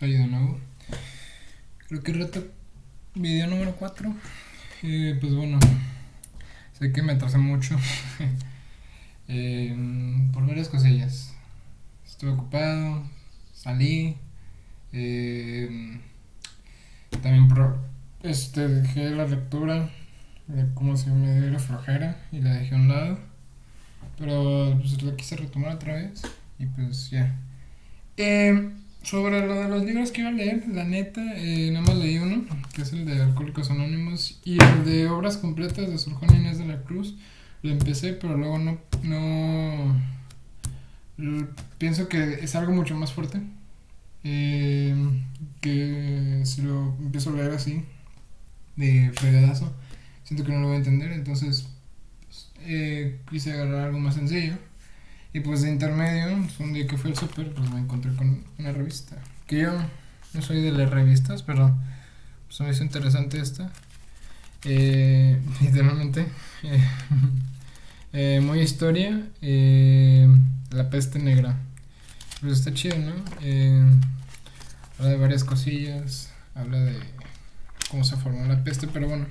Estoy de nuevo. Creo que reto video número 4. Pues bueno, sé que me atrasé mucho por varias cosillas. Estuve ocupado, salí, eh, también dejé la lectura, como si me diera flojera y la dejé a un lado. Pero pues la quise retomar otra vez y pues ya. Sobre lo de los libros que iba a leer, la neta, nada más leí uno, que es el de Alcohólicos Anónimos, y el de Obras Completas de Sor Juana Inés de la Cruz. Lo empecé, pero luego pienso que es algo mucho más fuerte, eh, que si lo empiezo a leer así, de fregadazo, siento que no lo voy a entender, entonces quise agarrar algo más sencillo. Y pues de intermedio, pues un día que fui al super, pues me encontré con una revista. Que yo no soy de las revistas, pero pues me hizo interesante esta. Literalmente. Eh, muy historia. La peste negra. Pues está chido, ¿no? Habla de varias cosillas. Habla de cómo se formó la peste, pero bueno.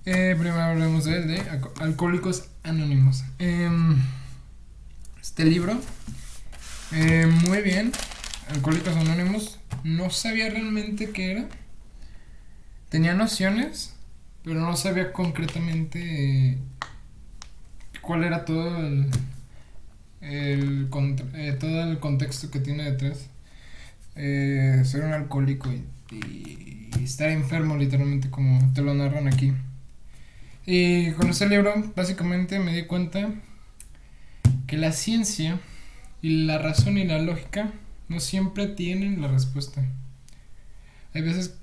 Primero hablemos de él, de Alcohólicos Anónimos. Este libro, muy bien. Alcohólicos Anónimos. No sabía realmente qué era. Tenía nociones, pero no sabía concretamente cuál era todo el contexto que tiene detrás. Ser un alcohólico y estar enfermo, literalmente, como te lo narran aquí. Y con este libro, básicamente, me di cuenta que la ciencia y la razón y la lógica no siempre tienen la respuesta. Hay veces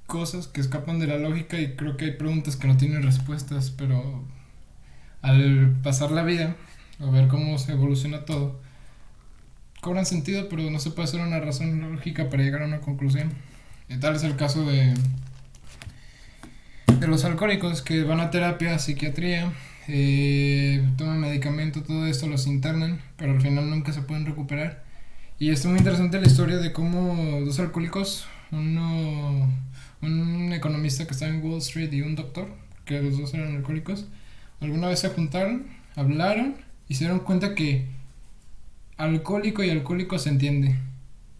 cosas que escapan de la lógica y creo que hay preguntas que no tienen respuestas, pero al pasar la vida o ver cómo se evoluciona todo, cobran sentido, pero no se puede hacer una razón lógica para llegar a una conclusión. Y tal es el caso de los alcohólicos que van a terapia, psiquiatría, toman medicamento, todo esto, los internan, pero al final nunca se pueden recuperar. Y está muy interesante la historia de cómo dos alcohólicos, un economista que estaba en Wall Street y un doctor, que los dos eran alcohólicos, alguna vez se juntaron, hablaron y se dieron cuenta que alcohólico y alcohólico se entiende.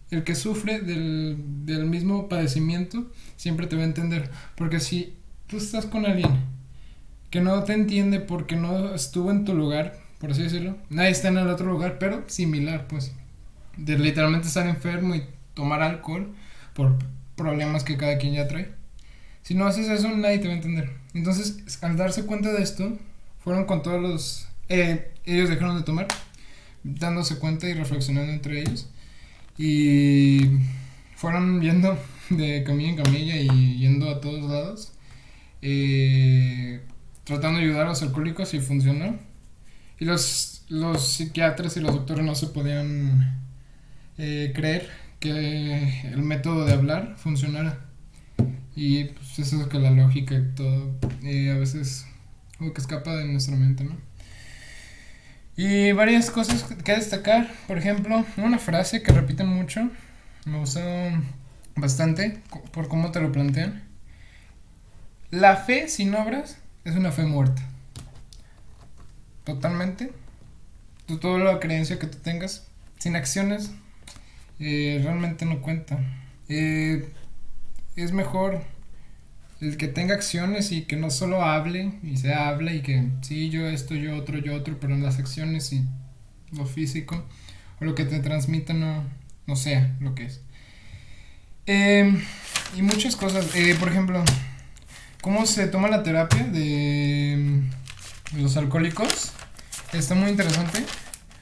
El que sufre del mismo padecimiento siempre te va a entender, porque si tú estás con alguien que no te entiende porque no estuvo en tu lugar, por así decirlo, nadie está en el otro lugar, pero similar, pues, de literalmente estar enfermo y tomar alcohol por problemas que cada quien ya trae. Si no haces eso, nadie te va a entender. Entonces, al darse cuenta de esto, fueron con todos los... ellos dejaron de tomar, dándose cuenta y reflexionando entre ellos. Y fueron yendo de camilla en camilla y yendo a todos lados, tratando de ayudar a los alcohólicos y funcionó. Y los psiquiatras y los doctores no se podían creer que el método de hablar funcionara. Y pues eso es que la lógica y todo a veces como que escapa de nuestra mente, ¿no? Y varias cosas que destacar. Por ejemplo, una frase que repiten mucho, me gustó bastante por cómo te lo plantean. La fe sin obras es una fe muerta. Totalmente. Toda la creencia que tú tengas sin acciones realmente no cuenta. Es mejor el que tenga acciones y que no solo hable y se habla y que sí, yo esto, yo otro, pero en las acciones y lo físico o lo que te transmita no sea lo que es. Y muchas cosas. Por ejemplo, cómo se toma la terapia de los alcohólicos. Está muy interesante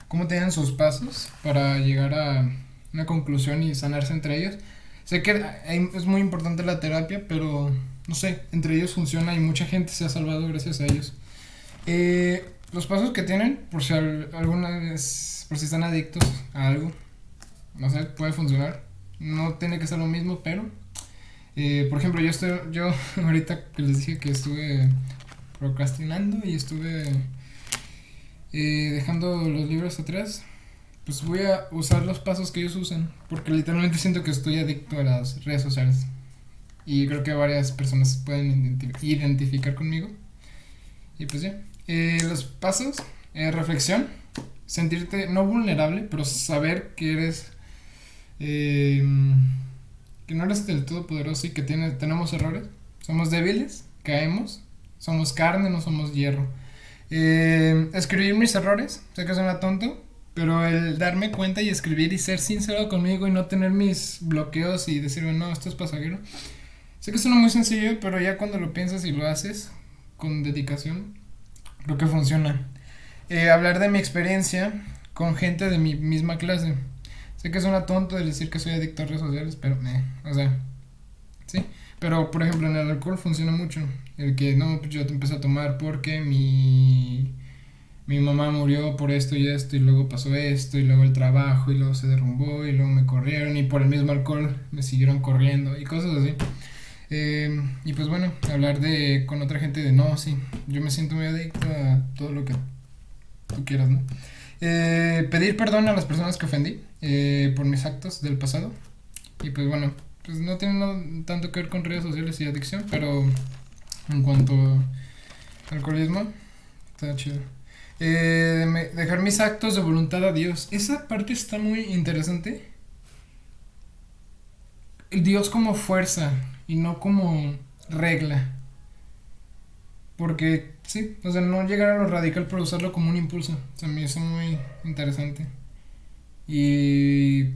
cómo tienen sus pasos para llegar a una conclusión y sanarse entre ellos. Sé que es muy importante la terapia, pero no sé, entre ellos funciona y mucha gente se ha salvado gracias a ellos. Los pasos que tienen, por si alguna vez, por si están adictos a algo, no sé, puede funcionar. No tiene que ser lo mismo, pero por ejemplo, yo ahorita que les dije que estuve procrastinando y estuve dejando los libros atrás, pues voy a usar los pasos que ellos usan, porque literalmente siento que estoy adicto a las redes sociales. Y creo que varias personas pueden identificar conmigo. Y pues ya. Los pasos, reflexión, sentirte no vulnerable, pero saber que eres, eh, que no eres del todo poderoso y que tenemos errores. Somos débiles, caemos, somos carne, no somos hierro. Escribir mis errores, sé que suena tonto, pero el darme cuenta y escribir y ser sincero conmigo y no tener mis bloqueos y decirme, no, esto es pasajero. Sé que suena muy sencillo, pero ya cuando lo piensas y lo haces con dedicación, creo que funciona. Hablar de mi experiencia con gente de mi misma clase. Sé que suena tonto el decir que soy adicto a redes sociales, pero, o sea, sí. Pero, por ejemplo, en el alcohol funciona mucho. El que, no, pues yo te empecé a tomar porque mi mamá murió por esto, y luego pasó esto, y luego el trabajo, y luego se derrumbó, y luego me corrieron, y por el mismo alcohol me siguieron corriendo, y cosas así. Y pues bueno, hablar con otra gente de no, sí, yo me siento muy adicto a todo lo que tú quieras, ¿no? Pedir perdón a las personas que ofendí por mis actos del pasado. Y pues bueno, pues no tiene tanto que ver con redes sociales y adicción, pero en cuanto a alcoholismo, está chido. Dejar mis actos de voluntad a Dios. Esa parte está muy interesante. El Dios como fuerza y no como regla. Porque sí, o sea, no llegar a lo radical, pero usarlo como un impulso. O sea, me hizo muy interesante. Y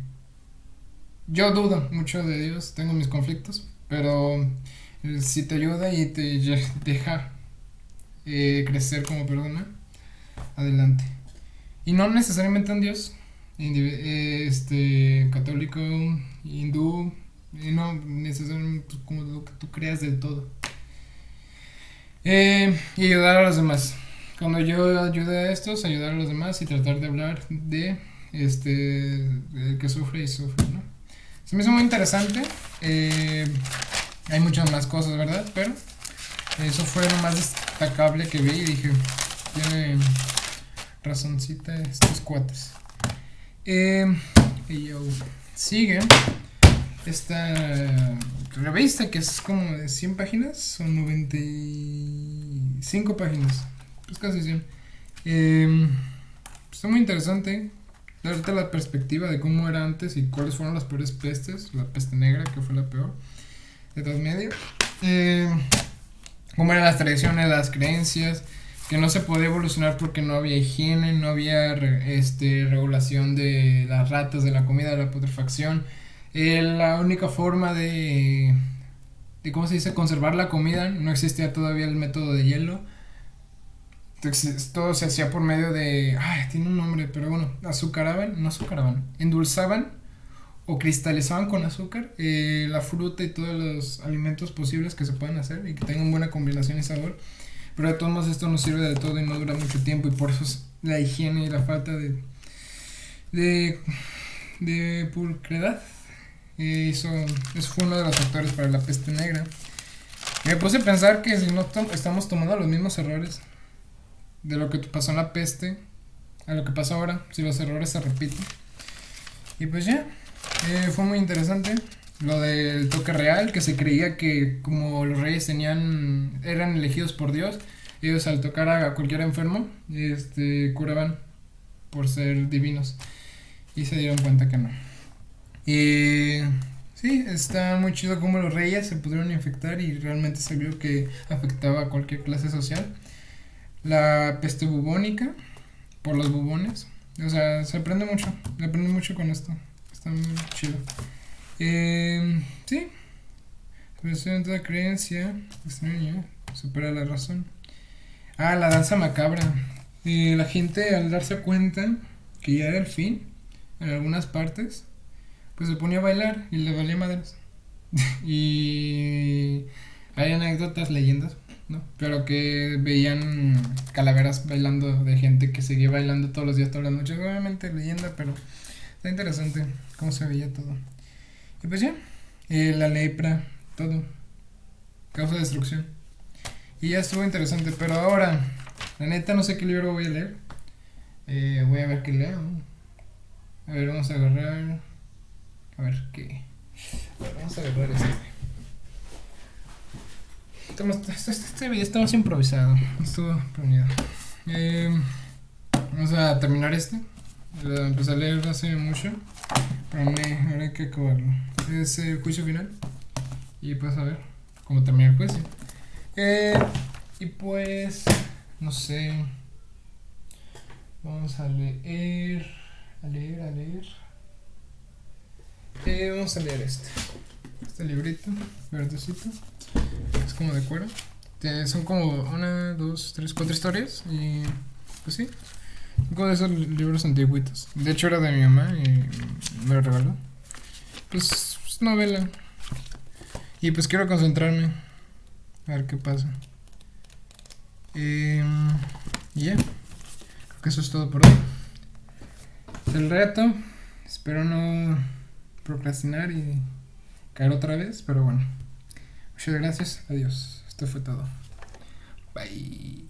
yo dudo mucho de Dios, tengo mis conflictos, pero si te ayuda y te deja crecer como persona, adelante. Y no necesariamente un Dios, católico, hindú, y no necesariamente pues, como lo que tú creas del todo. Y ayudar a los demás. Cuando yo ayude a estos, ayudar a los demás y tratar de hablar de el que sufre y sufre, ¿no? Se me hizo muy interesante. Hay muchas más cosas, ¿verdad? Pero eso fue lo más destacable que vi y dije, tiene razoncita estos cuates. Y yo, sigue esta revista que es como de 100 páginas, son 95 páginas, pues casi 100. Está muy interesante darte la perspectiva de cómo era antes y cuáles fueron las peores pestes, la peste negra que fue la peor de todos medios, cómo eran las tradiciones, las creencias, que no se podía evolucionar porque no había higiene, no había regulación de las ratas, de la comida, de la putrefacción. La única forma ¿cómo se dice? Conservar la comida, no existía todavía el método de hielo. Todo se hacía por medio de, tiene un nombre, pero bueno, endulzaban o cristalizaban con azúcar la fruta y todos los alimentos posibles que se puedan hacer y que tengan buena combinación y sabor. Pero de todos modos esto no sirve de todo y no dura mucho tiempo, y por eso la higiene y la falta de pulcredad. Eso fue uno de los factores para la peste negra. Y me puse a pensar que si no estamos tomando los mismos errores de lo que pasó en la peste a lo que pasa ahora, si los errores se repiten. Y pues ya, fue muy interesante lo del toque real, que se creía que como los reyes eran elegidos por Dios, ellos al tocar a cualquier enfermo curaban por ser divinos, y se dieron cuenta que no. Y sí, está muy chido cómo los reyes se pudieron infectar y realmente se vio que afectaba a cualquier clase social. La peste bubónica, por los bubones. O sea, se aprende mucho con esto. Está muy chido. Sí. Expresión de la creencia extraña supera la razón. La danza macabra. La gente, al darse cuenta que ya era el fin, en algunas partes, pues se ponía a bailar y le valía madres. Y hay anécdotas, leyendas, ¿no? Pero que veían calaveras bailando, de gente que seguía bailando todos los días, todas las noches. Obviamente leyenda, pero está interesante cómo se veía todo. Y pues ya, la lepra, todo causa destrucción. Y ya estuvo interesante, pero ahora, la neta no sé qué libro voy a leer. Voy a ver qué leo. vamos a agarrar. A ver qué. A ver, vamos a agarrar este. Este video estamos improvisado. Estuvo planeado. Vamos a terminar este. Lo empecé a leer hace mucho. Pero ahora hay que acabarlo. Es el juicio final. Y pues a ver cómo termina el juicio. Y pues. No sé. Vamos a leer. Vamos a leer este librito verdecito. Es como de cuero. Son como 1, 2, 3, 4 historias. Y pues sí, son como de esos libros antiguitos. De hecho era de mi mamá y me lo regaló. Pues es novela. Y pues quiero concentrarme. A ver qué pasa. Y ya. Creo que eso es todo por hoy. Es el reto. Espero no procrastinar y caer otra vez. Pero bueno. Muchas gracias. Adiós. Esto fue todo. Bye.